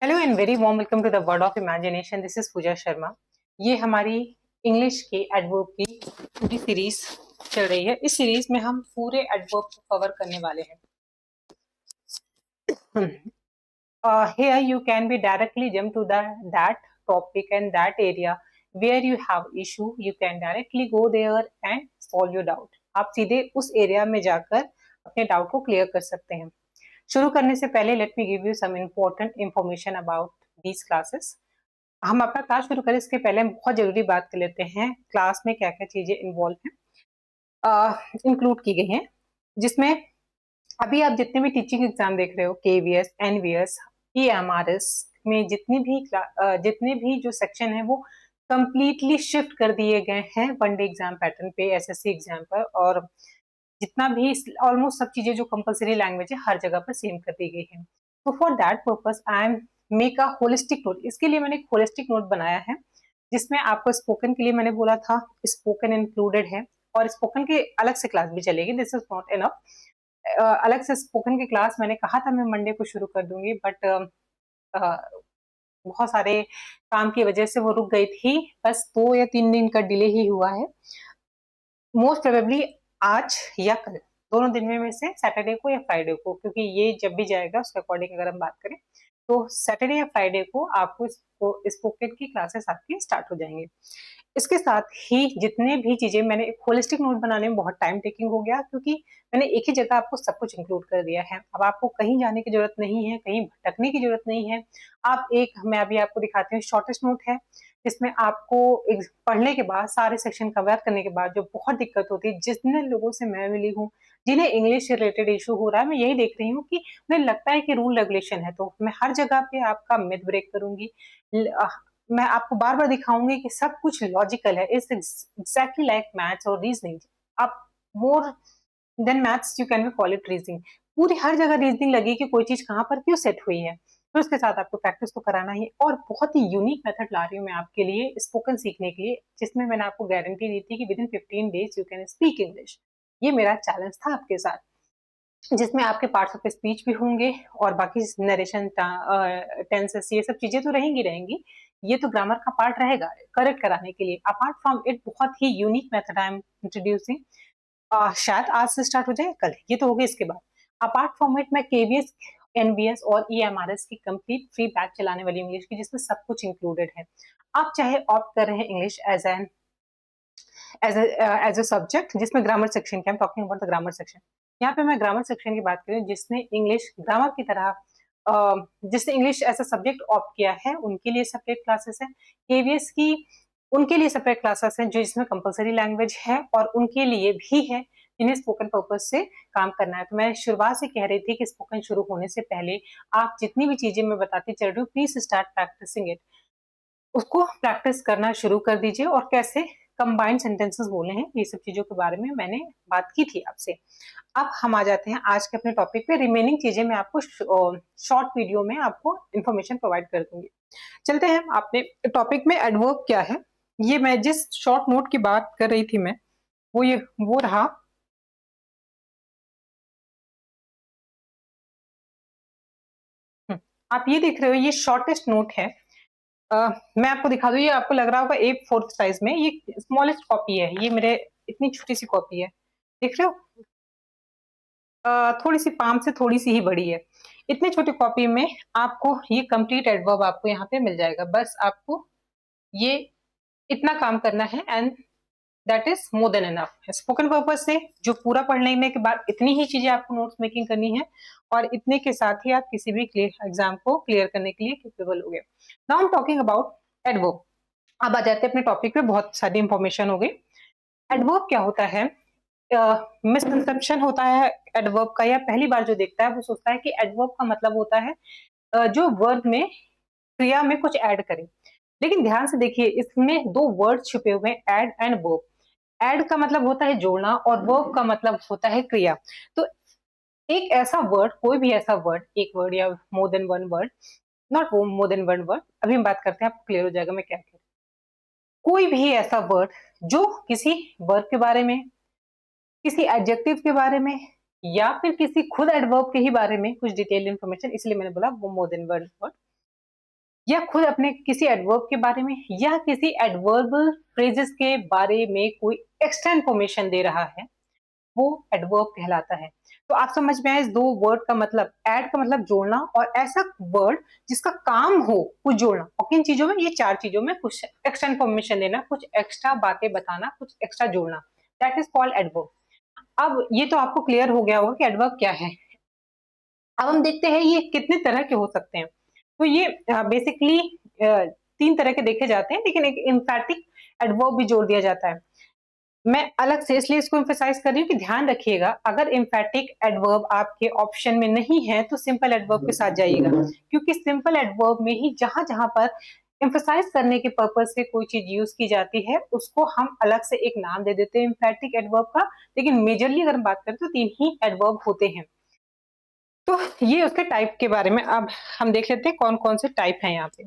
Hello and very warm welcome to the world of imagination. This is Pooja Sharma. ये हमारी English की adverb की पूरी सीरीज चल रही है। इस सीरीज में हम पूरे एडवर्ब को कवर करने वाले हैं। Here you can be directly jump to that topic and that area where you have issue. You can directly go there and solve your doubt. आप सीधे उस एरिया में जाकर अपने डाउट को क्लियर कर सकते हैं। शुरू करने से पहले let me give you some important information about these classes. हम अपना क्लास शुरू करें इसके पहले हम बहुत जरूरी बात कर लेते हैं क्लास में क्या क्या चीजें इन्वॉल्व हैं, इंक्लूड की गई हैं, जिसमें अभी आप जितने भी टीचिंग एग्जाम देख रहे हो, केवीएस, एनवीएस, ईएमआरएस में जितने भी जो सेक्शन है वो कंप्लीटली शिफ्ट कर दिए गए हैं वन डे एग्जाम पैटर्न पे, एसएससी एग्जाम पर। और जितना भी ऑलमोस्ट सब चीजें जो कंपलसरी लैंग्वेज है हर जगह पर सेम कर दी गई है। तो for that purpose I am make a holistic note. इसके लिए मैंने एक होलिस्टिक नोट बनाया है, जिसमें आपको स्पोकन के लिए मैंने बोला था स्पोकन इंक्लूडेड है, और स्पोकन की अलग से क्लास भी चलेगी। This is not enough. अलग से स्पोकन की क्लास मैंने कहा था मैं मंडे को शुरू कर दूंगी, बट बहुत सारे काम की वजह से वो रुक गई थी। बस 2 या 3 दिन का डिले ही हुआ है। मोस्ट प्रोबेबली आज या कल, दोनों दिन में से सैटरडे को या फ्राइडे को, क्योंकि ये जब भी जाएगा उसके अकॉर्डिंग अगर हम बात करें तो सैटरडे या फ्राइडे को आपको स्पोकन की क्लासेस आपकी स्टार्ट हो जाएंगे। इसके साथ ही जितने भी चीजें मैंने एक होलिस्टिक नोट बनाने में बहुत टाइम टेकिंग हो गया, क्योंकि मैंने एक ही जगह आपको सब कुछ इंक्लूड कर दिया है। अब आपको कहीं जाने की जरूरत नहीं है, कहीं भटकने की जरूरत नहीं है। आप एक, मैं अभी आपको दिखाती हूँ, शॉर्टेस्ट नोट है जिसमें आपको पढ़ने के बाद सारे सेक्शन कवर करने के बाद जो बहुत दिक्कत होती है, जितने लोगों से मैं मिली हूँ जिन्हें इंग्लिश से रिलेटेड इशू हो रहा है, मैं यही देख रही हूँ कि उन्हें लगता है कि रूल रेगुलेशन है। तो मैं हर जगह पे आपका मिथ ब्रेक करूंगी। मैं आपको बार बार दिखाऊंगी कि सब कुछ लॉजिकल है। इट्स एग्जैक्टली लाइक मैथ्स और रीजनिंग। आप more than maths you can be call it reasoning. पूरी हर जगह रीजनिंग लगी कि कोई चीज कहाँ पर क्यों सेट हुई है। तो उसके साथ आपको प्रैक्टिस तो कराना ही, और बहुत ही यूनिक मेथड ला रही हूँ मैं आपके लिए स्पोकन सीखने के लिए, जिसमें मैंने आपको गारंटी दी थी कि with in 15 days you can speak English. ये मेरा चैलेंज था आपके साथ, जिसमें आपके पार्ट्स ऑफ स्पीच भी होंगे और बाकी नरेशन, टेंसेस, ये सब चीजें तो रहेंगी रहेंगी। ये तो ग्रामर का पार्ट रहेगा करेक्ट कराने के लिए। अपार्ट फ्रॉम इट बहुत ही unique method I am introducing. शायद आज से स्टार्ट हो जाए, कल, ये तो हो गया। इसके बाद अपार्ट फ्रॉम इट मैं केवीएस, एनबीएस और ईएमआरएस की कंप्लीट फ्री बैच चलाने वाली इंग्लिश की, जिसमें सब कुछ इंक्लूडेड है। आप चाहे ऑप्ट कर रहे हैं इंग्लिश एज ए सब्जेक्ट, जिसमें ग्रामर सेक्शन की, talking about the grammar section. यहाँ पे मैं ग्रामर सेक्शन की बात करूँ, जिसने इंग्लिश ग्रामर की तरह जिसने English as a subject opt किया है उनके लिए सेपरेट क्लासेस है। केवीएस की उनके लिए सेपरेट क्लासेस हैं जो इसमें कंपलसरी लैंग्वेज है, और उनके लिए भी है जिन्हें स्पोकन पर्पज से काम करना है। तो मैं शुरुआत से कह रही थी कि स्पोकन शुरू होने से पहले आप जितनी भी चीजें मैं बताती चल रही हूँ, प्लीज स्टार्ट प्रैक्टिसिंग इट। उसको प्रैक्टिस करना शुरू कर दीजिए, और कैसे कंबाइंड सेंटेंसेस बोले हैं, ये सब चीजों के बारे में मैंने बात की थी आपसे। अब हम आ जाते हैं आज के अपने टॉपिक पे। रिमेनिंग चीजें मैं आपको शॉर्ट वीडियो में आपको इन्फॉर्मेशन प्रोवाइड कर दूंगी। चलते हैं अपने टॉपिक में। एडवर्ब क्या है, ये मैं जिस शॉर्ट नोट की बात कर रही थी मैं, वो रहा। आप ये देख रहे हो, ये शॉर्टेस्ट नोट है। मैं आपको दिखा दूं, ये आपको लग रहा होगा A4 साइज में, ये स्मॉलेस्ट कॉपी है। ये मेरे इतनी छोटी सी कॉपी है, देख रहे हो। थोड़ी सी पाम से थोड़ी सी ही बड़ी है। इतनी छोटी कॉपी में आपको ये कंप्लीट एडवर्ब आपको यहाँ पे मिल जाएगा। बस आपको ये इतना काम करना है, and that is more than enough. Spoken purpose से जो पूरा पढ़ लेने के बाद इतनी ही चीजें आपको नोट्स मेकिंग करनी है, और इतने के साथ ही आप किसी भी एग्जाम को क्लियर करने के लिए कैपेबल हो गए। Now I am talking about adverb. अब आ जाते हैं अपने टॉपिक पे। बहुत सारी इंफॉर्मेशन हो गई। एडवर्ब क्या होता है? मिसकंसेप्शन होता है एडवर्ब का, या पहली बार जो देखता है वो सोचता है कि एडवर्ब का मतलब होता है जो वर्ब में, क्रिया में कुछ ऐड करे। लेकिन ध्यान से देखिए, इसमें दो वर्ड छुपे हुए हैं, एड एंड वर्ब। एड का मतलब होता है जोड़ना, और वर्ब का मतलब होता है क्रिया। तो एक ऐसा वर्ड, कोई भी ऐसा वर्ड, एक वर्ड या more than one word, not more than one word, अभी हम बात करते हैं, आपको क्लियर हो जाएगा मैं क्या कह रही हूँ। कोई भी ऐसा वर्ड जो किसी वर्ब के बारे में, किसी एडजेक्टिव के बारे में, या फिर किसी खुद एडवर्ब के ही बारे में कुछ डिटेल इंफॉर्मेशन, इसलिए मैंने बोला वो मोर देन वन वर्ड। या खुद अपने किसी एडवर्ब के बारे में या किसी एडवर्बल फ्रेजेस के बारे में कोई एक्स्ट्रा इंफॉर्मेशन दे रहा है, वो एडवर्ब कहलाता है। तो आप समझ में आए इस दो वर्ड का मतलब, ऐड का मतलब जोड़ना, और ऐसा वर्ड जिसका काम हो कुछ जोड़ना। और किन चीजों में? ये चार चीजों में कुछ एक्स्ट्रा इंफॉर्मेशन देना, कुछ एक्स्ट्रा बातें बताना, कुछ एक्स्ट्रा जोड़ना, दैट इज कॉल्ड एडवर्ब। अब ये तो आपको क्लियर हो गया होगा कि एडवर्ब क्या है। अब हम देखते हैं ये कितने तरह के हो सकते हैं। तो ये बेसिकली तीन तरह के देखे जाते हैं, लेकिन एक एम्फैटिक एडवर्ब भी जोड़ दिया जाता है। मैं अलग से इसलिए इसको एम्फसाइज कर रही हूँ कि ध्यान रखिएगा, अगर एम्फैटिक एडवर्ब आपके ऑप्शन में नहीं है तो सिंपल एडवर्ब के साथ जाइएगा, क्योंकि सिंपल एडवर्ब में ही जहां जहां पर एम्फसाइज करने के पर्पज से कोई चीज यूज की जाती है उसको हम अलग से एक नाम दे देते हैं एम्फैटिक एडवर्ब का। लेकिन मेजरली अगर हम बात करें तो तीन ही एडवर्ब होते हैं। तो ये उसके टाइप के बारे में अब हम देख लेते हैं कौन कौन से टाइप हैं यहाँ पे।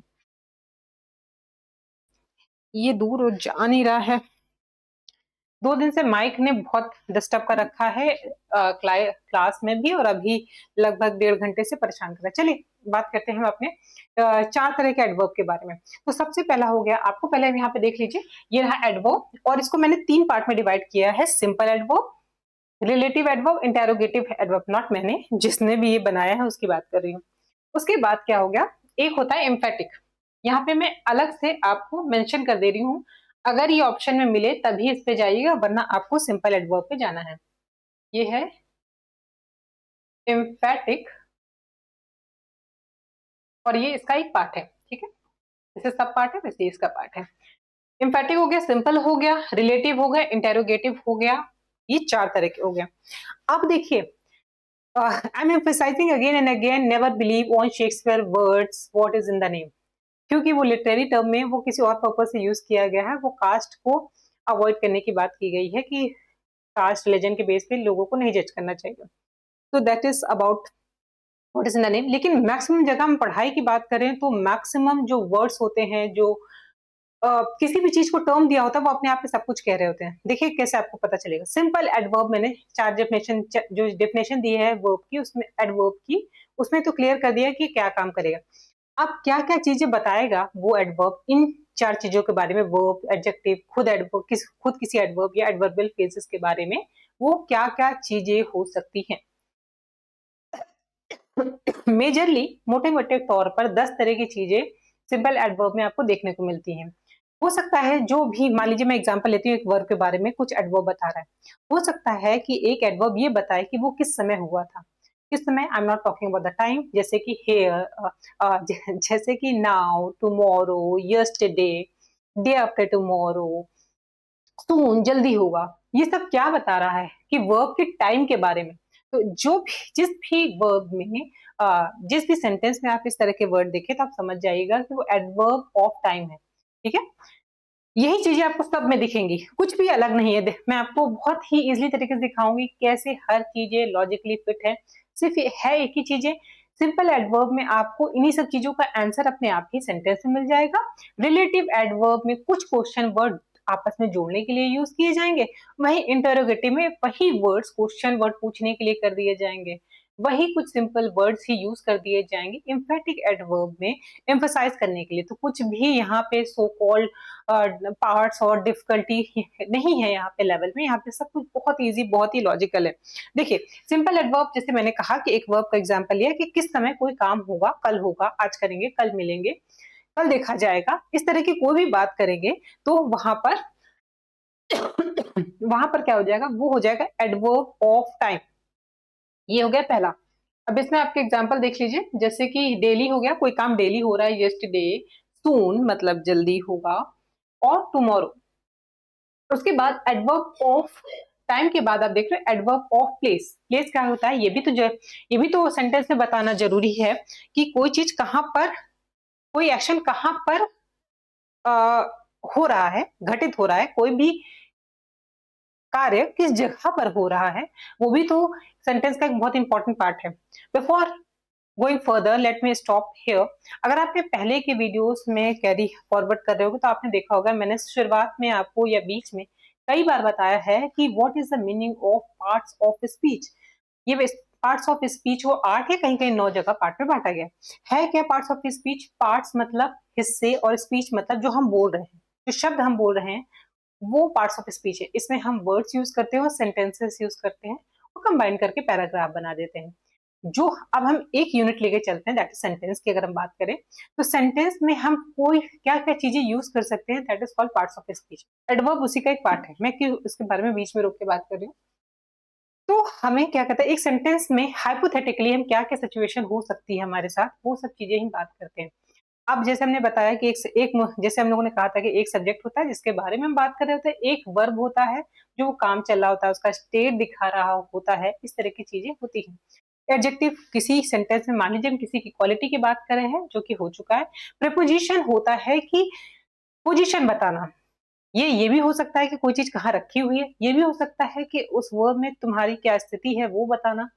ये दूर जा नहीं रहा है, 2 दिन से माइक ने बहुत डिस्टर्ब कर रखा है क्लास में भी, और अभी लगभग 1.5 घंटे से परेशान कर रहा है। चलिए बात करते हैं हम अपने चार तरह के एडवर्ब के बारे में। तो सबसे पहला हो गया, आपको पहले यहाँ पे देख लीजिए, ये रहा एडवर्ब, और इसको मैंने 3 पार्ट में डिवाइड किया है, simple adverb, relative adverb, interrogative adverb. Not मैंने, जिसने भी ये बनाया है उसकी बात कर रही हूँ। उसके बाद क्या हो गया, एक होता है एम्फेटिक। यहाँ पे मैं अलग से आपको मेंशन कर दे रही हूँ, अगर ये ऑप्शन में मिले तभी इस पे जाइएगा, वरना आपको सिंपल एडवर्ब पे जाना है। ये है एम्फेटिक, और ये इसका एक पार्ट है, ठीक है, जैसे सब पार्ट है वैसे इसका पार्ट है। एम्फेटिक हो गया, सिंपल हो गया, रिलेटिव हो गया, इंटेरोगेटिव हो गया, ये 4 तरह के हो गया। अब देखिए, I am emphasising again and again, never believe on Shakespeare words what is in the name, क्योंकि वो लिटरेरी टर्म में वो किसी और पर्पज से यूज किया गया है। वो कास्ट को अवॉइड करने की बात की गई है कि कास्ट रिलीजन के बेस पे लोगों को नहीं जज करना चाहिए। तो that is about what is in the name. लेकिन मैक्सिमम जगह हम पढ़ाई की बात करें तो मैक्सिमम जो वर्ड्स होते हैं, जो किसी भी चीज को टर्म दिया होता है, वो अपने आप में सब कुछ कह रहे होते हैं। देखिए कैसे आपको पता चलेगा। सिंपल एडवर्ब मैंने 4 डेफिनेशन, जो डेफिनेशन दी है वर्ब की, उसमें एडवर्ब की, उसमें तो क्लियर कर दिया कि क्या काम करेगा। अब क्या क्या चीजें बताएगा वो एडवर्ब, इन 4 चीजों के बारे में, वर्ब, एडजेक्टिव, खुद एडवर्ब, खुद किसी एडवर्ब या एडवर्बियल फ्रेजेस के बारे में, वो क्या क्या चीजें हो सकती हैं। मेजरली मोटे मोटे तौर पर 10 तरह की चीजें सिंपल एडवर्ब में आपको देखने को मिलती हैं। हो सकता है, जो भी मान लीजिए मैं एग्जांपल लेती हूँ, एक वर्ब के बारे में कुछ एडवर्ब बता रहा है, हो सकता है कि एक एडवर्ब ये बताए कि वो किस समय हुआ था, किस समय। I am not talking about the time, जैसे कि हेयर, जैसे कि now, tomorrow, yesterday, day after tomorrow, soon, जल्दी होगा। ये सब क्या बता रहा है कि वर्ब के टाइम के बारे में। तो जो भी, जिस भी वर्ब में, जिस भी सेंटेंस में आप इस तरह के वर्ड देखें तो आप समझ जाइएगा कि वो एडवर्ब ऑफ टाइम है, ठीक है। यही चीजें आपको सब में दिखेंगी, कुछ भी अलग नहीं है। मैं आपको बहुत ही इजीली तरीके से दिखाऊंगी कैसे हर चीजें लॉजिकली फिट है। सिर्फ है एक ही चीजें, सिंपल एडवर्ब में आपको इन्हीं सब चीजों का आंसर अपने आप ही सेंटेंस में मिल जाएगा। रिलेटिव एडवर्ब में कुछ क्वेश्चन वर्ड आपस में जोड़ने के लिए यूज किए जाएंगे, वही इंटरोगेटिव में वही वर्ड्स क्वेश्चन वर्ड पूछने के लिए कर दिए जाएंगे, वही कुछ सिंपल वर्ड्स ही यूज कर दिए जाएंगे एम्फेटिक एडवर्ब में एम्फसाइज करने के लिए। तो कुछ भी यहाँ पे सो कॉल्ड पार्ट्स और डिफिकल्टी नहीं है यहाँ पे लेवल में, यहाँ पे सब कुछ बहुत इजी, बहुत ही लॉजिकल है। देखिए सिंपल एडवर्ब, जैसे मैंने कहा कि एक वर्ब का एग्जांपल लिया कि किस समय कोई काम होगा, कल होगा, आज करेंगे, कल मिलेंगे, कल देखा जाएगा, इस तरह की कोई भी बात करेंगे तो वहां पर वहां पर क्या हो जाएगा, वो हो जाएगा एडवर्ब ऑफ टाइम। ये हो गया पहला। अब इसमें आपके एग्जांपल देख लीजिए, जैसे कि डेली हो गया, कोई काम डेली हो रहा है, यस्टरडे, सून मतलब जल्दी होगा, और टुमारो। उसके बाद एडवर्ब ऑफ टाइम के बाद आप देख रहे हो एडवर्ब ऑफ प्लेस। प्लेस क्या होता है, ये भी तो सेंटेंस में बताना जरूरी है कि कोई चीज कहां पर, कोई एक्शन कहां पर आ, हो रहा है, घटित हो रहा है, कोई भी कार्य किस जगह पर हो रहा है, वो भी तो सेंटेंस का एक बहुत इंपॉर्टेंट पार्ट है। Before going further let me stop here. अगर आपने पहले के वीडियोस में कैरी फॉरवर्ड कर रहे हो तो आपने देखा होगा, मैंने शुरुआत में आपको या बीच में कई बार बताया है कि what is the meaning of parts of speech. ये पार्ट्स ऑफ स्पीच वो 8 या कहीं कहीं 9 जगह पार्ट में बांटा गया है। क्या पार्ट्स ऑफ स्पीच? पार्ट्स मतलब हिस्से और स्पीच मतलब जो हम बोल रहे हैं, जो शब्द हम बोल रहे हैं वो पार्ट्स ऑफ स्पीच है। इसमें हम वर्ड्स यूज करते हैं और सेंटेंसेस यूज करते हैं और कंबाइन करके पैराग्राफ बना देते हैं। जो अब हम एक यूनिट लेके चलते हैं, दैट इज सेंटेंस की अगर हम बात करें तो सेंटेंस में हम कोई क्या क्या चीजें यूज कर सकते हैं, that is called parts of speech. Adverb उसी का एक पार्ट है, मैं क्यों इसके बारे में बीच में रोक के बात कर रही हूँ। तो हमें क्या कहते हैं, एक सेंटेंस में हाइपोथेटिकली हम क्या क्या सिचुएशन हो सकती है हमारे साथ, वो सब चीजें हम बात करते हैं। अब जैसे हमने बताया कि जैसे हम लोगों ने कहा था कि एक सब्जेक्ट होता है जिसके बारे में हम बात कर रहे होते हैं, एक वर्ब होता है जो वो काम चल रहा होता है, उसका स्टेट दिखा रहा होता है, इस तरह की चीजें होती हैं। एडजेक्टिव किसी सेंटेंस में, मान लीजिए हम किसी की क्वालिटी की बात कर रहे हैं जो कि हो चुका है। प्रीपोजिशन होता है कि पोजीशन बताना, ये भी हो सकता है कि कोई चीज कहाँ रखी हुई है, ये भी हो सकता है कि उस वर्ब में तुम्हारी क्या स्थिति है वो बताना,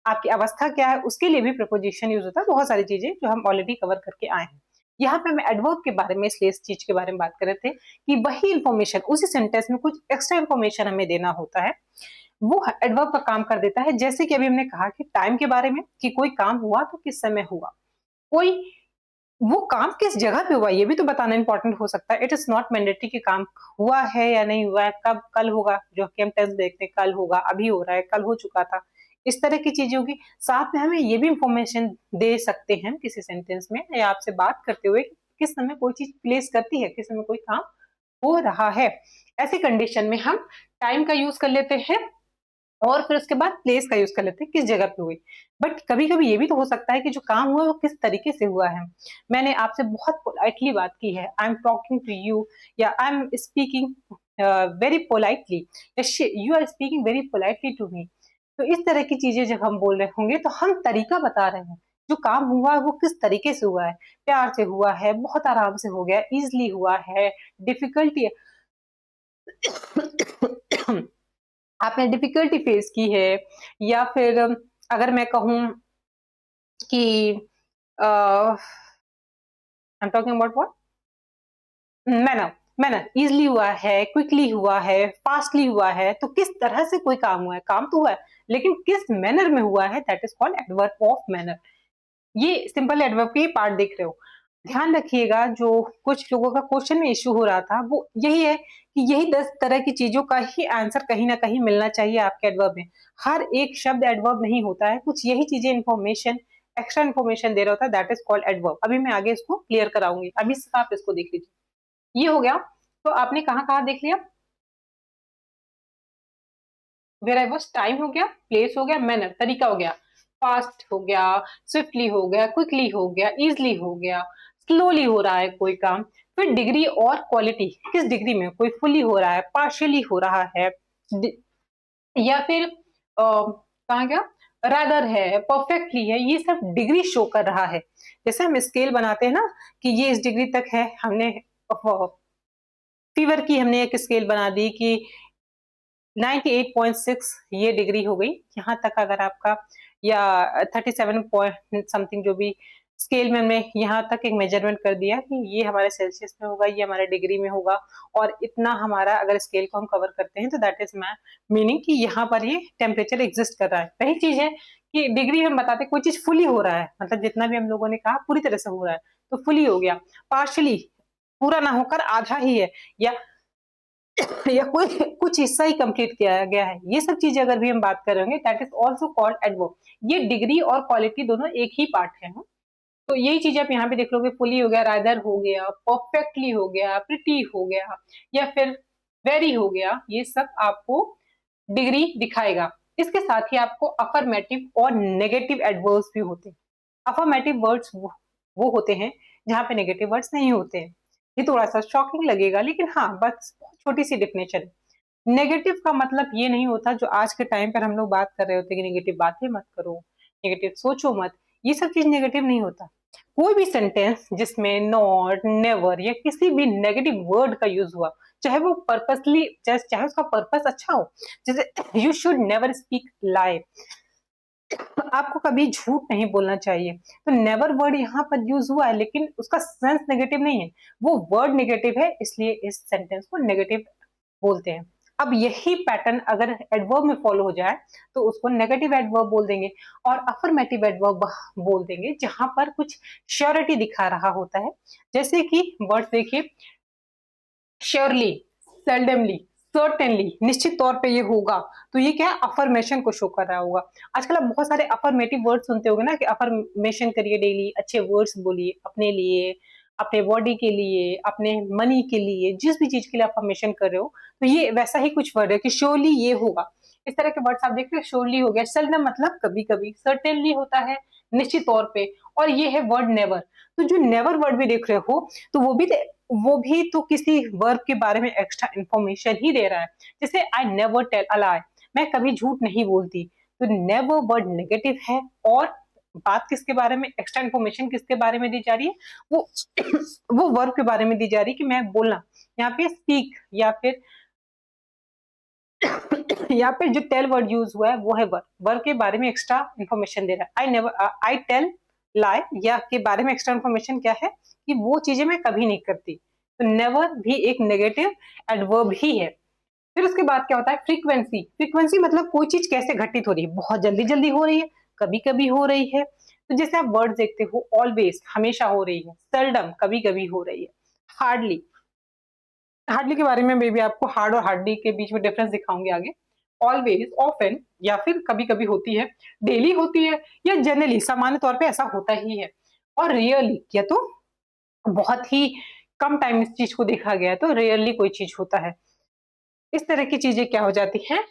आपकी अवस्था क्या है, उसके लिए भी प्रपोजिशन यूज होता है। बहुत सारी चीजें जो हम ऑलरेडी कवर करके आए हैं। यहाँ पे हम एडवर्ब के बारे में, इसलिए इस चीज के बारे में बात कर रहे थे कि वही इंफॉर्मेशन उसी सेंटेंस में कुछ एक्स्ट्रा इंफॉर्मेशन हमें देना होता है, वो एडवर्ब का काम कर देता है। जैसे कि अभी हमने कहा कि टाइम के बारे में कि कोई काम हुआ तो किस समय हुआ, कोई वो काम किस जगह पे हुआ ये भी तो बताना इंपॉर्टेंट हो सकता है। इट इज नॉट मैंडेटरी कि काम हुआ है या नहीं हुआ है, कब, कल होगा, जो कि हम टेंस देखते हैं, कल होगा, अभी हो रहा है, कल हो चुका था, इस तरह की चीजें होगी। साथ में हमें ये भी इंफॉर्मेशन दे सकते हैं किसी सेंटेंस में या आपसे बात करते हुए किस समय कोई चीज प्लेस करती है, किस समय कोई काम हो रहा है। ऐसी कंडीशन में हम टाइम का यूज कर लेते हैं और फिर उसके बाद प्लेस का यूज कर लेते हैं, किस जगह पे हुई। बट कभी कभी ये भी तो हो सकता है कि जो काम हुआ वो किस तरीके से हुआ है। मैंने आपसे बहुत पोलाइटली बात की है, I am talking to you, या I am speaking very politely, you are speaking very politely to me. तो इस तरह की चीजें जब हम बोल रहे होंगे तो हम तरीका बता रहे हैं, जो काम हुआ है वो किस तरीके से हुआ है, प्यार से हुआ है, बहुत आराम से हो गया, इजली हुआ है, डिफिकल्टी आपने डिफिकल्टी फेस की है, या फिर अगर मैं कहूँ कि I am talking about what, manner, manner easily हुआ है, क्विकली हुआ है, फास्टली हुआ है, तो किस तरह से कोई काम हुआ है, काम तो हुआ है लेकिन किस मैनर में हुआ है, that is called adverb of manner. ये सिंपल एडवर्ब के पार्ट देख रहे हो। ध्यान रखिएगा, जो कुछ लोगों का क्वेश्चन में इश्यू हो रहा था वो यही है कि यही 10 तरह की चीजों का ही आंसर कहीं ना कहीं मिलना चाहिए आपके एडवर्ब में। हर एक शब्द एडवर्ब नहीं होता है, कुछ यही चीजें इंफॉर्मेशन, एक्स्ट्रा इंफॉर्मेशन दे रहा होता है, दैट इज कॉल्ड एडवर्ब। अभी मैं आगे इसको क्लियर कराऊंगी, अभी सिर्फ आप इसको देख लीजिए। ये हो गया, तो आपने कहाँ कहाँ देख लिया, वेयर आई वाज, टाइम हो गया, प्लेस हो गया, मैनर तरीका हो गया, फास्ट हो गया, स्विफ्टली हो गया, क्विकली हो गया, इजली हो गया, स्लोली हो रहा है कोई काम। फिर डिग्री और क्वालिटी, किस डिग्री में, कोई फुली हो रहा है, पार्शियली हो रहा है, या फिर कहाँ गया, रादर है, परफेक्टली है, ये सब डिग्री शो कर रहा है। जैसे हम स्केल बनाते हैं ना कि ये इस डिग्री तक है, हमने फीवर की हमने एक स्केल बना दी कि 98.6 ये डिग्री हो गई, यहाँ तक अगर आपका, या 37 पॉइंट समथिंग, जो भी स्केल में हमने यहाँ तक एक मेजरमेंट कर दिया कि ये हमारे सेल्सियस में होगा, ये हमारे डिग्री में होगा, और इतना हमारा अगर स्केल को हम कवर करते हैं तो दैट इज मीनिंग कि यहाँ पर ये टेम्परेचर एग्जिस्ट कर रहा है। वही चीज है कि डिग्री हम बताते हैं कोई चीज फुली हो रहा है, मतलब जितना भी हम लोगों ने कहा पूरी तरह से हो रहा है तो फुली हो गया, पार्शली पूरा ना होकर आधा ही है, या या कोई कुछ हिस्सा ही कंप्लीट किया गया है, ये सब चीजें अगर भी हम बात करेंगे that is also called adverb. ये डिग्री और क्वालिटी दोनों एक ही पार्ट है। तो यही चीज आप यहाँ पे देख लोगे, फुली हो गया, रादर हो गया, परफेक्टली हो गया, प्रिटी हो गया, या फिर वेरी हो गया, ये सब आपको डिग्री दिखाएगा। इसके साथ ही आपको अफर्मेटिव और नेगेटिव एडवर्ब्स भी होते हैं। अफर्मेटिव वर्ड्स वो होते हैं जहाँ पे नेगेटिव वर्ड्स नहीं होते हैं। ये थोड़ा सा शॉकिंग लगेगा लेकिन हाँ, बस छोटी सी डिफिनेशन है। नेगेटिव का मतलब ये नहीं होता जो आज के टाइम पर हम लोग बात कर रहे होते हैं कि नेगेटिव बातें मत करो, नेगेटिव सोचो मत, ये सब चीज नेगेटिव नहीं होता। कोई भी सेंटेंस जिसमें नॉट, नेवर या किसी भी नेगेटिव वर्ड का यूज हुआ, चाहे वो पर्पसली, चाहे उसका पर्पस अच्छा हो, जैसे यू शुड नेवर स्पीक लाई, आपको कभी झूठ नहीं बोलना चाहिए, तो नेवर वर्ड यहाँ पर यूज हुआ है लेकिन उसका सेंस नेगेटिव नहीं है, वो वर्ड नेगेटिव है, इसलिए इस सेंटेंस को नेगेटिव बोलते हैं। अब यही पैटर्न अगर एडवर्ब में फॉलो हो जाए तो उसको नेगेटिव एडवर्ब बोल देंगे और अफर्मेटिव एडवर्ब बोल देंगे, जहां पर कुछ श्योरिटी दिखा रहा होता है। जैसे कि वर्ड देखिए, श्योरली, सेल्डमली, सर्टेनली, निश्चित तौर पे ये होगा, तो ये क्या है, अफर्मेशन को शो कर रहा होगा। आजकल आप बहुत सारे अफर्मेटिव वर्ड सुनते होंगे ना कि अफर्मेशन करिए डेली, अच्छे वर्ड्स बोलिए अपने लिए, अपने बॉडी के लिए, अपने मनी के लिए, जिस भी चीज के लिए अफर्मेशन कर रहे हो, तो ये वैसा ही कुछ वर्ड है कि श्योरली ये होगा। इस तरह के वर्ड्स आप देख रहे हो, श्योरली हो गया, सेल्डम मतलब कभी कभी, सर्टेनली होता है निश्चित तौर पे, और ये है वर्ड नेवर। तो जो नेवर वर्ड भी देख रहे हो, तो वो भी तो किसी वर्ब के बारे में एक्स्ट्रा इंफॉर्मेशन ही दे रहा है। जैसे आई नेवर टेल अ लाई, मैं कभी झूठ नहीं बोलती, तो नेवर वर्ड नेगेटिव है, और बात किसके बारे में, एक्स्ट्रा इंफॉर्मेशन किसके बारे में दी जा रही है, वो वो वर्ब के बारे में दी जा रही है कि मैं बोलना। यहाँ पे स्पीक या फिर यहाँ पे जो टेल वर्ड यूज हुआ है वो है वर्ब, वर्ब के बारे में एक्स्ट्रा इंफॉर्मेशन दे रहा है। आई टेल लाई या के बारे में एक्स्ट्रा इंफॉर्मेशन क्या है कि वो चीजें मैं कभी नहीं करती, तो नेवर भी एक नेगेटिव एडवर्ब ही है। फिर उसके बाद क्या होता है, फ्रीक्वेंसी। फ्रीक्वेंसी मतलब कोई चीज कैसे घटित हो रही है, बहुत जल्दी जल्दी हो रही है, कभी कभी हो रही है। तो जैसे आप वर्ड देखते हो, ऑलवेज हमेशा हो रही है, सेल्डम कभी कभी हो रही है, हार्डली, हार्डली के बारे में मे बी आपको हार्ड और हार्डली के बीच में डिफरेंस दिखाऊंगी आगे। ऑलवेज, ऑफन या फिर कभी कभी होती है, डेली होती है, या जनरली सामान्य तौर पे ऐसा होता ही है। और रियरली या तो बहुत ही कम टाइम इस चीज को देखा गया है, तो रेयरली कोई चीज होता है। इस तरह की चीजें क्या हो जाती हैं,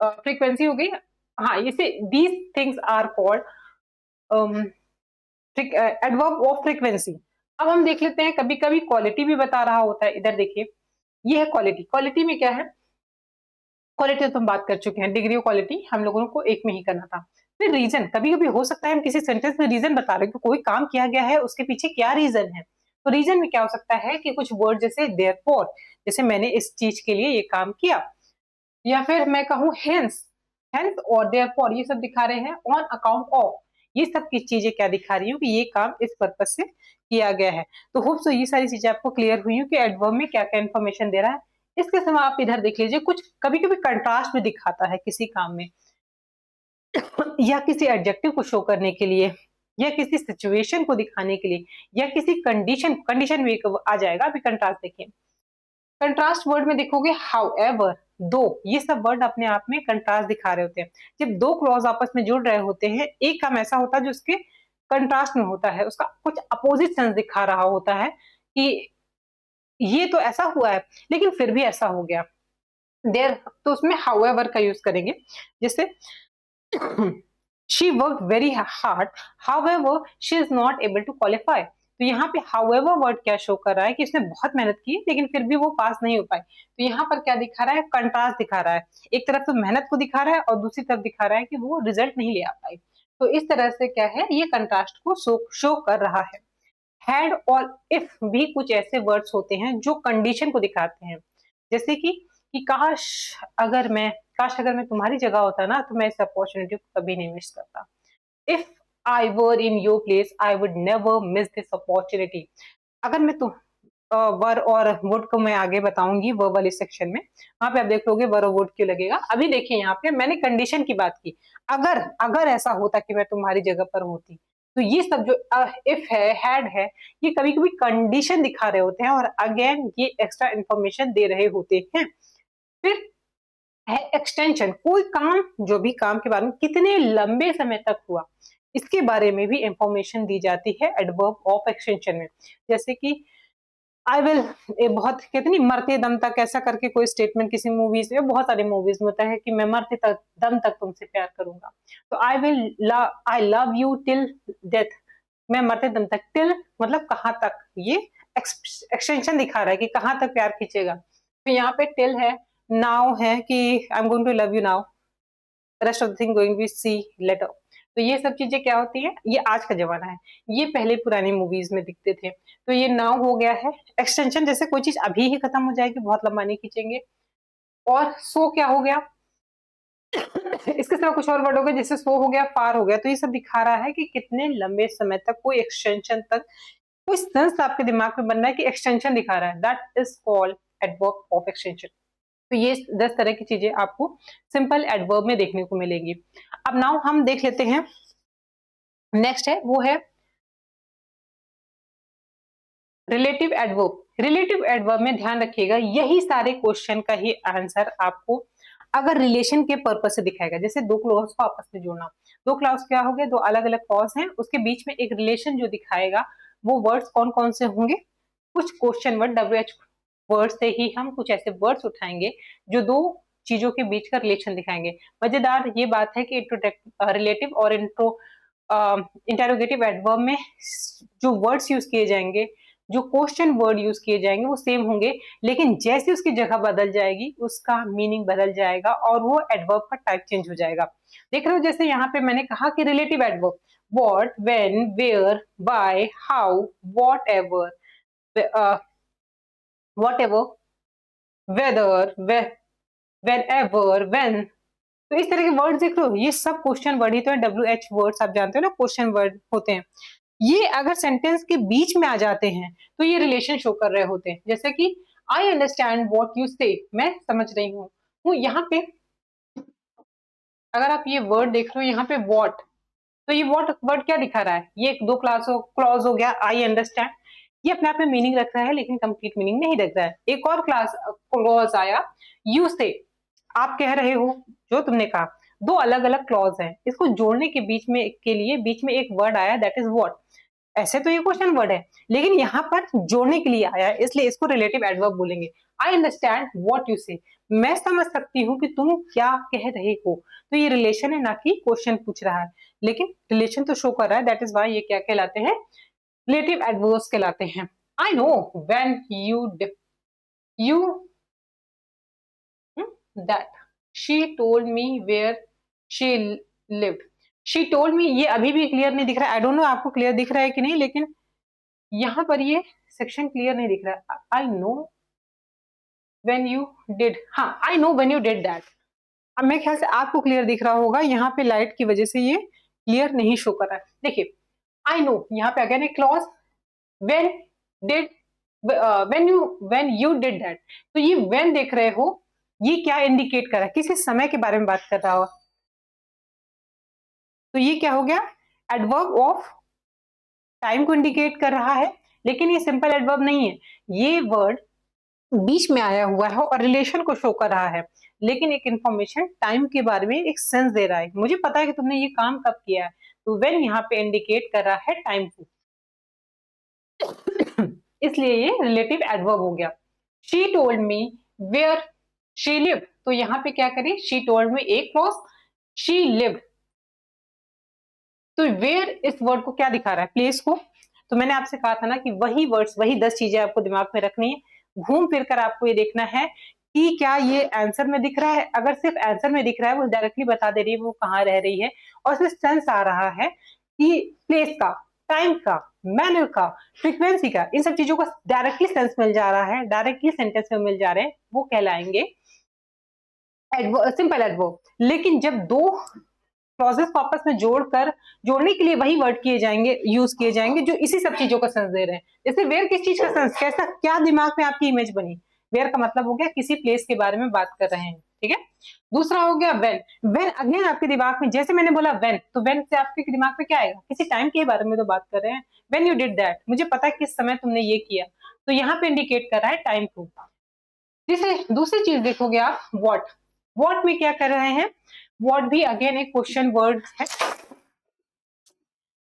फ्रीक्वेंसी हो गई। हाँ, इसे these things are called adverb of frequency. अब हम देख लेते हैं, कभी कभी क्वालिटी भी बता रहा होता है। इधर देखिए, ये है क्वालिटी। क्वालिटी में क्या है, क्वालिटी तो हम बात कर चुके हैं, डिग्री ऑफ क्वालिटी हम लोगों को एक में ही करना था। फिर रीजन, कभी कभी हो सकता है हम किसी सेंटेंस में रीजन बता रहे हैं कि कोई काम किया गया है, उसके पीछे क्या रीजन है। तो रीजन में क्या हो सकता है कि कुछ वर्ड जैसे देयरफॉर, जैसे मैंने इस चीज के लिए ये काम किया, या फिर मैं कहूँ हेंस, हेंस और देयरफॉर ये सब दिखा रहे हैं ऑन अकाउंट ऑफ, ये सब की चीजें क्या दिखा रही हूँ कि ये काम इस पर्पज से किया गया है। तो होप सो ये सारी चीजें आपको क्लियर हुई हो कि एडवर्ब में क्या क्या इन्फॉर्मेशन दे रहा है। इसके समय आप इधर देख लीजिए, कुछ कभी कभी कंट्रास्ट भी दिखाता है किसी काम में, या किसी एडजेक्टिव को शो करने के लिए, या किसी सिचुएशन को दिखाने के लिए, या किसी कंडीशन, कंडीशन भी एक आ जाएगा। अभी कंट्रास्ट देखिए, कंट्रास्ट वर्ड में देखोगे हाउ एवर, दो, ये सब वर्ड अपने आप में कंट्रास्ट दिखा रहे होते हैं। जब दो क्लॉज आपस में जुड़ रहे होते हैं, एक काम ऐसा होता है जो उसके कंट्रास्ट में होता है, उसका कुछ अपोजिट सेंस दिखा रहा होता है कि ये तो ऐसा हुआ है लेकिन फिर भी ऐसा हो गया, देर, तो उसमें हाउएवर का यूज करेंगे। जैसे she work very hard, however she is not able to qualify. तो यहाँ पे हाउएवर वर्ड क्या शो कर रहा है कि उसने बहुत मेहनत की लेकिन फिर भी वो पास नहीं हो पाई। तो यहाँ पर क्या दिखा रहा है, कंट्रास्ट दिखा रहा है। एक तरफ तो मेहनत को दिखा रहा है और दूसरी तरफ दिखा रहा है कि वो रिजल्ट नहीं ले आ पाई। तो इस तरह से क्या है, ये कंट्रास्ट को शो कर रहा है। हैड और इफ भी कुछ ऐसे वर्ड्स होते हैं जो कंडीशन को दिखाते हैं। जैसे कि काश अगर मैं तुम्हारी जगह होता ना, तो मैं इस अपॉर्चुनिटी को कभी नहीं मिस करता। If I were in your place I would never miss this opportunity. अगर मैं तुम वर और वुड को मैं आगे बताऊंगी वर्ब वाले सेक्शन में, वहां पे आप देख लोगे वर और वुड क्यों लगेगा। अभी देखिए, यहाँ पे मैंने कंडीशन की बात की, अगर अगर ऐसा होता कि मैं तुम्हारी जगह पर होती। तो ये सब जो इफ है, हैड है, ये कभी कभी कंडीशन दिखा रहे होते हैं, और अगेन ये एक्स्ट्रा इंफॉर्मेशन दे रहे होते हैं। फिर है एक्सटेंशन, कोई काम, जो भी काम के बारे में कितने लंबे समय तक हुआ, इसके बारे में भी इंफॉर्मेशन दी जाती है एडवर्ब ऑफ एक्सटेंशन में। जैसे कि आई विल, बहुत कहते नहीं, मरते दम तक, ऐसा करके कोई स्टेटमेंट किसी मूवीज में, बहुत सारी मूवीज में होता है कि मैं मरते तक दम तक तुमसे प्यार करूंगा। तो I love you till death, मैं मरते दम तक, टिल मतलब कहाँ तक, ये एक्सटेंशन दिखा रहा है कि कहाँ तक प्यार खींचेगा। तो यहाँ पे टिल है, नाउ है कि I am going to love you now, rest of the thing going to see later. तो ये सब चीजें क्या होती है, ये आज का जमाना है, ये पहले पुरानी मूवीज में दिखते थे। तो ये नाउ हो गया है एक्सटेंशन, जैसे कोई चीज अभी ही खत्म हो जाएगी, बहुत लंबा नहीं खींचेंगे। और सो क्या हो गया, इसके सिवा कुछ और वर्ड हो गए, जैसे सो हो गया, फार हो गया। तो ये सब दिखा रहा है कि कितने लंबे समय तक कोई एक्सटेंशन तक, कोई सेंस आपके दिमाग में बन रहा है कि एक्सटेंशन दिखा रहा है, that is called adverb of extension. तो ये 10 तरह की चीजें आपको सिंपल एडवर्ब में देखने को मिलेगी। अब नाउ हम देख लेते हैं, नेक्स्ट है वो है रिलेटिव एडवर्ब। रिलेटिव एडवर्ब में ध्यान रखिएगा, यही सारे क्वेश्चन का ही आंसर आपको अगर रिलेशन के पर्पस से दिखाएगा, जैसे दो क्लॉज को आपस में जोड़ना, दो क्लॉज क्या हो गया, दो अलग अलग क्लॉज हैं, उसके बीच में एक रिलेशन जो दिखाएगा, वो वर्ड्स कौन कौन से होंगे, कुछ क्वेश्चन वर्ड WH वर्ड से ही हम कुछ ऐसे वर्ड्स उठाएंगे जो दो चीजों के बीच का रिलेशन दिखाएंगे। मजेदार ये बात है कि रिलेटिव और इंटेरोगेटिव एडवर्ब में जो वर्ड्स यूज किए जाएंगे, जो क्वेश्चन वर्ड यूज किए जाएंगे वो सेम होंगे, लेकिन जैसे उसकी जगह बदल जाएगी उसका मीनिंग बदल जाएगा और वो एडवर्ब का टाइप चेंज हो जाएगा। देख रहे हो, जैसे यहाँ पे मैंने कहा कि relative adverb what, when, where, why, how, whatever, whether, whenever, when, तो इस तरह के वर्ड देख लो, ये सब क्वेश्चन वर्ड ही तो है। WH वर्ड्स आप जानते हो ना, क्वेश्चन वर्ड होते हैं। ये अगर सेंटेंस के बीच में आ जाते हैं तो ये रिलेशन शो कर रहे होते हैं, जैसे कि आई अंडरस्टैंड व्हाट यू से, मैं समझ रही हूँ यहाँ पे अगर आप ये वर्ड देख रहे हो यहाँ पे व्हाट, तो ये व्हाट वर्ड क्या दिखा रहा है, ये एक दो क्लॉज हो गया, आई अंडरस्टैंड, ये अपने आप में मीनिंग रख रहा है लेकिन कंप्लीट मीनिंग नहीं रख रहा है। एक और क्लॉज आया यू से, आप कह रहे हो, जो तुमने कहा, दो अलग अलग क्लॉज हैं, इसको जोड़ने के बीच में एक वर्ड आया दैट इज व्हाट। ऐसे तो ये क्वेश्चन वर्ड है लेकिन यहाँ पर जोड़ने के लिए आया है, इसलिए इसको रिलेटिव एडवर्ब बोलेंगे। आई अंडरस्टैंड व्हाट यू से, मैं समझ सकती हूँ कि तुम क्या कह रहे हो, तो ये रिलेशन है ना कि क्वेश्चन पूछ रहा है, लेकिन रिलेशन तो शो कर रहा है, दैट इज वाई ये क्या कहलाते हैं, रिलेटिव एडवर्ब्स कहलाते हैं। I know when you that she told me where she lived. She told me, ये अभी भी क्लियर नहीं दिख रहा है, आई डोंट नो आपको क्लियर दिख रहा है कि नहीं, लेकिन यहाँ पर ये सेक्शन क्लियर नहीं दिख रहा है। I know when you did, हाँ I know when you did that. अब मेरे ख्याल से आपको क्लियर दिख रहा होगा, यहाँ पे लाइट की वजह से ये क्लियर नहीं शो कर रहा है। देखिए आई नो, यहाँ पे अगेन एक clause, when did, when you did that, तो ये व्हेन देख रहे हो, ये क्या इंडिकेट कर रहा है, किसी समय के बारे में बात कर रहा हो, तो ये क्या हो गया, एडवर्ब ऑफ टाइम को इंडिकेट कर रहा है, लेकिन ये सिंपल एडवर्ब नहीं है, ये वर्ड बीच में आया हुआ है और रिलेशन को शो कर रहा है, लेकिन एक इंफॉर्मेशन टाइम के बारे में एक सेंस दे रहा है, मुझे पता है कि तुमने ये काम कब किया है, तो व्हेन यहाँ पे इंडिकेट कर रहा है टाइम को, इसलिए ये रिलेटिव एडवर्ब हो गया। She told me where she lived, तो यहाँ पे क्या करें, शी टोल्ड मी एक क्लॉज, शी लिव्ड, तो वेयर इस वर्ड को क्या दिखा रहा है, प्लेस को, तो मैंने आपसे कहा था ना कि वही वर्ड्स, वही 10 चीजें आपको दिमाग में रखनी है, घूम फिर कर आपको ये देखना है कि क्या ये आंसर में दिख रहा है, अगर सिर्फ आंसर में दिख रहा है, वो डायरेक्टली बता दे रही है वो कहाँ रह रही है, और सिर्फ सेंस आ रहा है कि प्लेस का, टाइम का, मैनर का, फ्रीक्वेंसी का, इन सब चीजों का डायरेक्टली सेंस मिल जा रहा है, डायरेक्टली सेंटेंस में मिल जा रहे हैं, वो कहलाएंगे सिंपल एडवर्ब। लेकिन जब दो क्लॉजेस को आपस में जोड़ने के लिए वही वर्ड यूज किए जाएंगे जो इसी सब चीजों का सेंस दे रहे हैं, जैसे वेयर किस चीज का सेंस, कैसा, क्या दिमाग में आपकी इमेज बनी, वेयर का मतलब हो गया किसी प्लेस के बारे में बात कर रहे हैं, ठीक है। दूसरा हो गया व्हेन, व्हेन अगेन आपके दिमाग में, जैसे मैंने बोला व्हेन, तो व्हेन से आपके दिमाग में क्या आएगा, किसी टाइम के बारे में तो बात कर रहे हैं, व्हेन यू डिड दैट, मुझे पता है किस समय तुमने ये किया, तो यहाँ पे इंडिकेट कर रहा है टाइम को। दूसरी चीज देखोगे आप, व्हाट में क्या कर रहे हैं, व्हाट भी अगेन एक क्वेश्चन वर्ड है,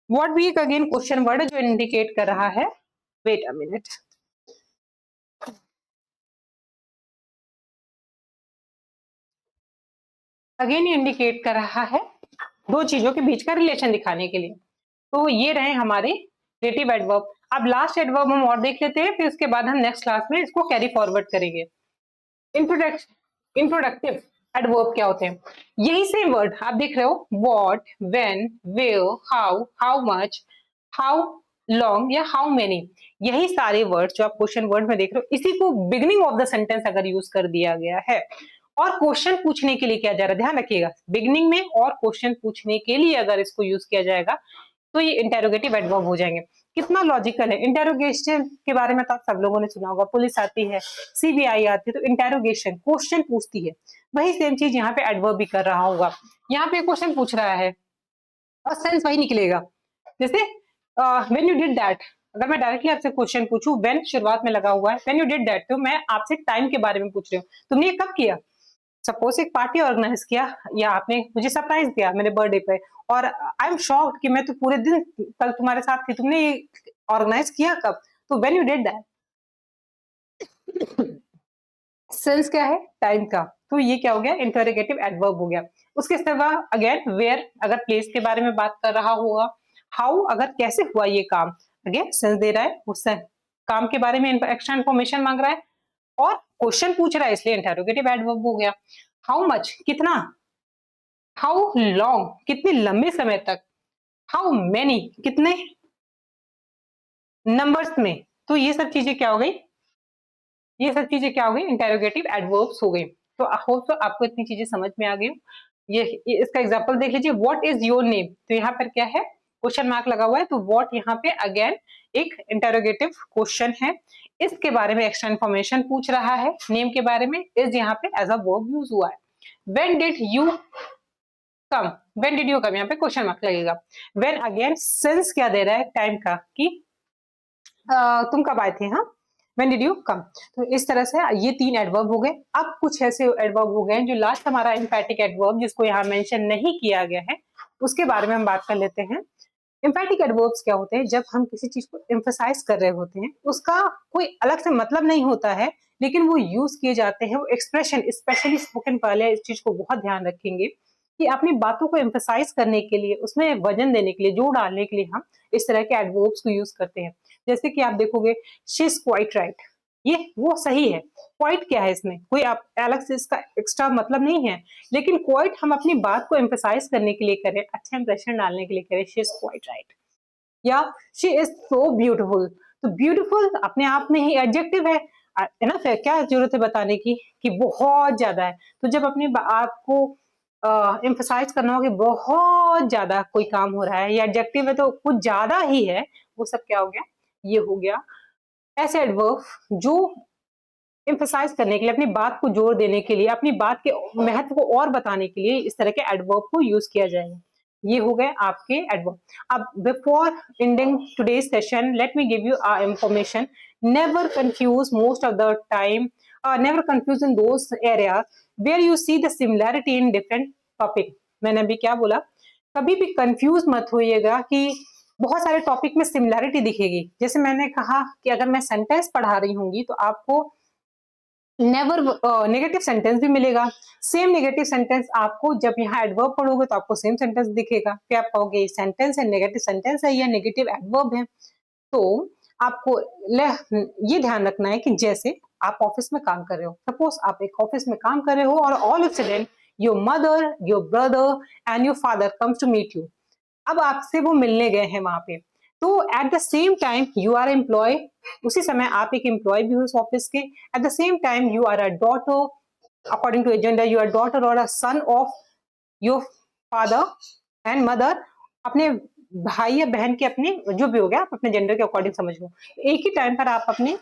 व्हाट भी एक अगेन क्वेश्चन वर्ड है जो इंडिकेट कर रहा है, वेट अ मिनट, अगेन ये इंडिकेट कर रहा है दो चीजों के बीच का रिलेशन दिखाने के लिए। तो ये रहे हमारे रिलेटिव एडवर्ब। अब लास्ट एडवर्ब हम और देख लेते हैं, फिर उसके बाद हम नेक्स्ट क्लास में इसको कैरी फॉरवर्ड करेंगे। इंट्रोडक्टिव एडवर्ब क्या होते हैं, यही सेम वर्ड आप देख रहे हो, what, when, where, how, how much, how long या हाउ मेनी, यही सारे वर्ड जो आप क्वेश्चन वर्ड में देख रहे हो, इसी को बिगिनिंग ऑफ द सेंटेंस अगर यूज कर दिया गया है और क्वेश्चन पूछने के लिए किया जा रहा है, ध्यान रखिएगा, बिगिनिंग में और क्वेश्चन पूछने के लिए अगर इसको यूज किया जाएगा, तो ये इंटेरोगेटिव एडवर्ब हो जाएंगे। कितना लॉजिकल है। इंटेरोगेशन के बारे में तो आप सब लोगों ने सुना होगा, पुलिस आती है, सीबीआई आती है, तो इंटेरोगेशन क्वेश्चन पूछती है, वही सेम चीज यहाँ पे एडवर्ब भी कर रहा होगा। यहाँ पे क्वेश्चन पूछ रहा है और सेंस वही निकलेगा। जैसे व्हेन यू डिड दैट, अगर मैं डायरेक्टली आपसे क्वेश्चन पूछूं, व्हेन शुरुआत में लगा हुआ है, व्हेन यू डिड दैट, तो मैं आपसे टाइम के बारे में पूछ रही हूँ, तुमने ये कब किया। सपोज एक पार्टी ऑर्गेनाइज किया या आपने मुझे सरप्राइज दिया मेरे बर्थडे पे, और आई एम शॉक्ड कि मैं तो पूरे दिन कल तुम्हारे साथ थी, तुमने ये ऑर्गेनाइज किया कब, तो when you did that. Sense क्या है, टाइम का, तो ये क्या हो गया, इंटरोगेटिव एडवर्ब हो गया। उसके सिवा अगेन वेयर, अगर प्लेस के बारे में बात कर रहा होगा, हाउ अगर कैसे हुआ ये काम, अगेन सेंस दे रहा है, उससे काम के बारे में एक्स्ट्रा इन्फॉर्मेशन मांग रहा है, और क्वेश्चन पूछ रहा है इसलिए इंटरोगेटिव एडवर्ब हो गया। हाउ मच कितना, हाउ लॉन्ग कितने लंबे समय तक, हाउ मेनी कितने नंबर्स में, तो ये सब चीजें क्या हो गई, ये सब चीजें क्या हो गई, इंटेरोगेटिव एडवर्ब्स हो गई। तो होप तो आपको इतनी चीजें समझ में आ गई। ये इसका एग्जांपल देख लीजिए, व्हाट इज योर नेम, तो यहाँ पर क्या है, क्वेश्चन मार्क लगा हुआ है, तो व्हाट यहाँ पे अगेन एक इंटेरोगेटिव क्वेश्चन है, इसके बारे में एक्स्ट्रा इन्फॉर्मेशन पूछ रहा है, नेम के बारे में, इज यहाँ पे एज अ वर्ब यूज हुआ है। When did you come, when did you come, यहाँ पे क्वेश्चन मार्क लगेगा। व्हेन अगेन सेंस क्या दे रहा है, टाइम का, कि तुम कब आए थे, हाँ, व्हेन डिड यू कम। तो इस तरह से ये 3 एडवर्ब हो गए। अब कुछ ऐसे एडवर्ब हो गए जो लास्ट हमारा एम्फैटिक एडवर्ब, जिसको यहाँ मेंशन नहीं किया गया है, उसके बारे में हम बात कर लेते हैं। एम्फैटिक एडवर्ब्स क्या होते हैं, जब हम किसी चीज को एम्फसाइज कर रहे होते हैं, उसका कोई अलग से मतलब नहीं होता है, लेकिन वो यूज किए जाते हैं, वो एक्सप्रेशन, स्पेशली स्पोकन वाले इस चीज को बहुत ध्यान रखेंगे कि अपनी बातों को एम्फसाइज करने के लिए, उसमें वजन देने के लिए, जोर डालने के लिए हम इस तरह के एडवर्ब्स को यूज करते हैं। जैसे कि आप देखोगे, शी इज क्वाइट राइट, ये वो सही है। क्वाइट क्या है, इसमें कोई आप अलग से इसका एक्स्ट्रा मतलब नहीं है, लेकिन क्वाइट हम अपनी बात को एम्फसाइज करने के लिए करें, अच्छा इंप्रेशन डालने के लिए करें, शी इज क्वाइट राइट। या शी इज सो ब्यूटीफुल, तो ब्यूटीफुल अपने आप में ही एडजेक्टिव है ना, फिर क्या जरूरत है बताने की कि बहुत ज्यादा है। तो जब अपने आपको एम्फसाइज करना हो कि बहुत ज्यादा कोई काम हो रहा है, या एडजेक्टिव है तो कुछ ज्यादा ही है, वो सब क्या हो गया, ये हो गया ऐसे एडवर्ब जो एम्फसाइज करने के लिए, अपनी बात को जोर देने के लिए, अपनी बात के महत्व को और बताने के लिए इस तरह के एडवर्ब को यूज किया जाएगा। ये हो गए आपके एडवर्ब। अब before ending today's session, let me give you information. Never confuse most of the time, never confuse in those areas where you see the similarity in different topic. मैंने अभी क्या बोला, कभी भी कंफ्यूज मत होइएगा कि बहुत सारे टॉपिक में सिमिलैरिटी दिखेगी। जैसे मैंने कहा कि अगर मैं सेंटेंस पढ़ा रही होंगी तो आपको नेवर नेगेटिव सेंटेंस भी मिलेगा। सेम नेगेटिव सेंटेंस आपको जब यहाँ एडवर्ब पढ़ोगे तो आपको सेम सेंटेंस दिखेगा, फिर आप कहोगे सेंटेंस है, नेगेटिव सेंटेंस है या नेगेटिव एडवर्ब है। तो आपको ये ध्यान रखना है कि जैसे आप ऑफिस में काम कर रहे हो, सपोज आप एक ऑफिस में काम कर रहे हो और all of sudden your mother, your brother and your father comes to meet you. अब आपसे वो मिलने गए हैं वहां पे, तो at the same time you are employ, उसी समय आप एक एम्प्लॉय भी हो इस ऑफिस के। At the same time you are a daughter, according to a gender you are daughter और a son of your father and mother, अपने भाई या बहन के, अपने जो भी हो गया, आप अपने जेंडर के अकॉर्डिंग समझ लो। एक ही टाइम पर आप अपने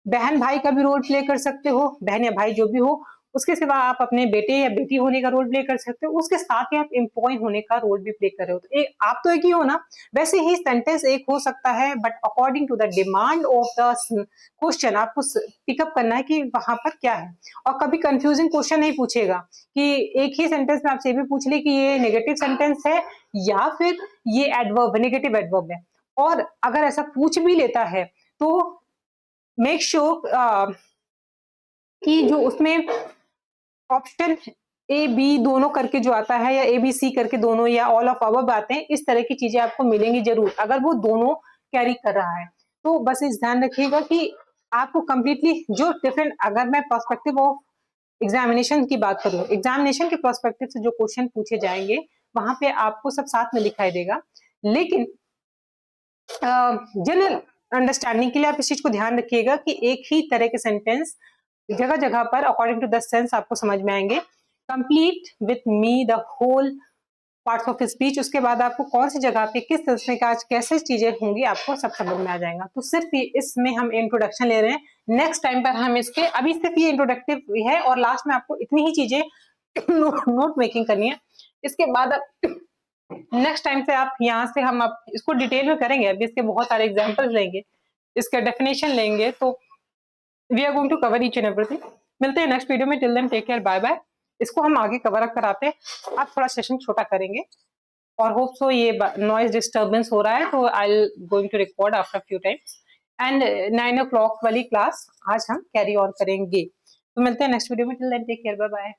बहन भाई का भी रोल प्ले कर सकते हो, बहन या भाई जो भी हो। उसके सिवा आप अपने बेटे या बेटी होने का रोल प्ले कर सकते हो, उसके साथ ही आप एम्प्लॉय होने का रोल भी प्ले कर रहे हो। तो आप तो एक ही हो ना, वैसे ही सेंटेंस एक हो सकता है, but according to the demand of the question आपको पिकअप करना है कि वहां पर क्या है। और कभी कंफ्यूजिंग क्वेश्चन नहीं पूछेगा कि एक ही सेंटेंस में आपसे ये भी पूछ ले कि ये नेगेटिव सेंटेंस है या फिर ये एडवर्ब, नेगेटिव एडवर्ब है। और अगर ऐसा पूछ भी लेता है तो मेक श्योर कि जो उसमें ऑप्शन ए बी दोनों करके जो आता है, या ए बी सी करके दोनों, या ऑल ऑफ अबव आते हैं, इस तरह की चीजें आपको मिलेंगी जरूर अगर वो दोनों कैरी कर रहा है। तो बस इस ध्यान रखिएगा कि आपको कंप्लीटली जो डिफरेंट, अगर मैं पर्सपेक्टिव ऑफ एग्जामिनेशन की बात करूं, एग्जामिनेशन के पर्सपेक्टिव से जो क्वेश्चन पूछे जाएंगे वहां पे आपको सब साथ में दिखाई देगा, लेकिन जनरल अंडरस्टैंडिंग के लिए आप इस चीज को ध्यान रखिएगा कि एक ही तरह के सेंटेंस जगह जगह पर अकॉर्डिंग टू द सेंस आपको समझ में आएंगे। Complete with me the whole parts of speech, उसके बाद आपको कौन सी जगह पे किस तरह का कैसे चीजें होंगी आपको सब समझ में आ जाएगा। तो सिर्फ इसमें हम इंट्रोडक्शन ले रहे हैं, नेक्स्ट टाइम पर हम इसके, अभी सिर्फ ये इंट्रोडक्टिव है और लास्ट में आपको इतनी ही चीजें नोट मेकिंग करनी है। इसके बाद नेक्स्ट टाइम से आप यहाँ से हम आप इसको डिटेल में करेंगे, अभी इसके बहुत सारे एग्जाम्पल्स लेंगे, इसका डेफिनेशन लेंगे, तो we are going to cover each and everything. मिलते हैं नेक्स्ट वीडियो में, till then take care, bye bye. इसको हम आगे कवर अप कराते हैं, आप थोड़ा सेशन छोटा करेंगे और होप सो ये नॉइज डिस्टर्बेंस हो रहा है तो I going to record after few times. And 9 o'clock वाली क्लास आज हम कैरी ऑन करेंगे। तो मिलते हैं नेक्स्ट वीडियो में, till then take care, bye bye.